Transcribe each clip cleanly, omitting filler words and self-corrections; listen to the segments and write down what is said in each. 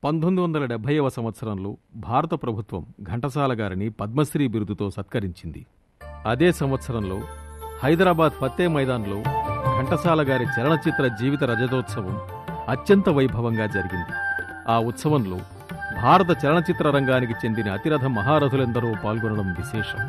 1970వ సంవత్సరంలో భారత ప్రభుత్వం ఘంటసాల గారిని పద్మశ్రీ బిరుదుతో సత్కరించింది. అదే సంవత్సరంలో హైదరాబాద్ ఫతే మైదాన్లో ఘంటసాల గారి చలనచిత్ర జీవిత రజతోత్సవం అత్యంత వైభవంగా జరిగింది. ఆ ఉత్సవంలో భారత చలనచిత్ర రంగానికి చెందిన అతిరథ మహారథులెందరో పాల్గొనడం విశేషం.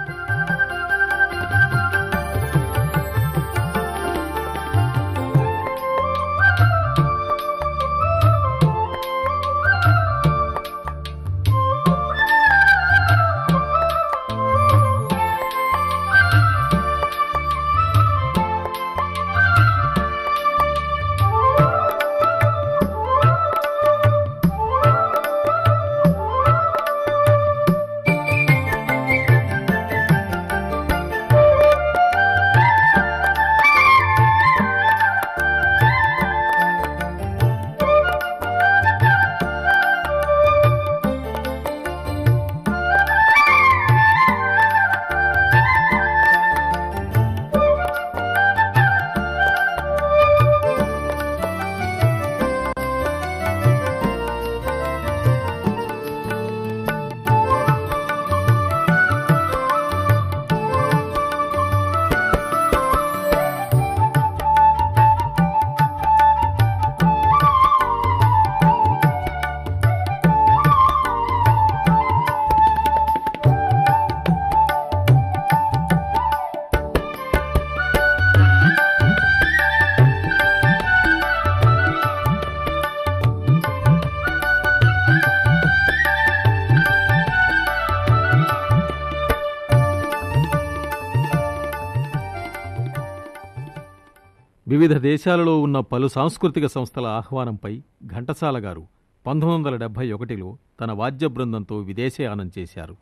వివిధ దేశాలలో ఉన్న పలు సాంస్కృతిక సంస్థల ఆహ్వానంపై ఘంటసాల గారు 1971లో తన వాద్య బృందంతో విదేశయానం చేశారు.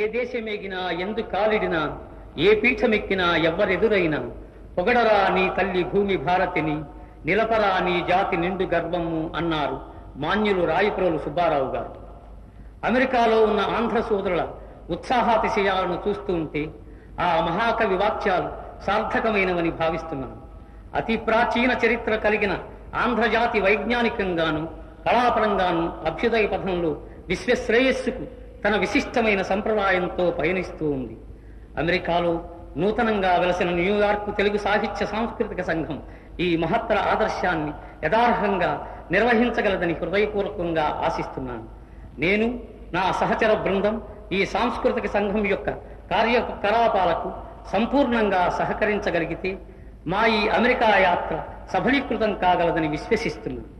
ఏ దేశమేగినా ఎందు కాలిడినా ఏ పీఠమెక్కినా ఎవ్వరెదురైనా పొగడరా నీ తల్లి భూమి భారతిని, నిలపరా నీ జాతి నిండు గర్వము అన్నారు మాన్యులు రాయప్రోలు సుబ్బారావు గారు. అమెరికాలో ఉన్న ఆంధ్ర సోదరుల ఉత్సాహాతిశయాలను చూస్తూ ఉంటే ఆ మహాకవి వాక్యాలు సార్థకమైనవని భావిస్తున్నాను. అతి ప్రాచీన చరిత్ర కలిగిన ఆంధ్రజాతి వైజ్ఞానికంగాను కళాపరంగాను అభ్యుదయ పథంలో విశ్వశ్రేయస్సుకు తన విశిష్టమైన సంప్రదాయంతో పయనిస్తూ ఉంది. అమెరికాలో నూతనంగా వెలసిన న్యూయార్క్ తెలుగు సాహిత్య సాంస్కృతిక సంఘం ఈ మహత్తర ఆదర్శాన్ని యథార్హంగా నిర్వహించగలదని హృదయపూర్వకంగా ఆశిస్తున్నాను. నేను నా సహచర బృందం ఈ సాంస్కృతిక సంఘం యొక్క కార్యకలాపాలకు సంపూర్ణంగా సహకరించగలిగితే మా ఈ అమెరికా యాత్ర సఫలీకృతం కాగలదని విశ్వసిస్తున్నాను.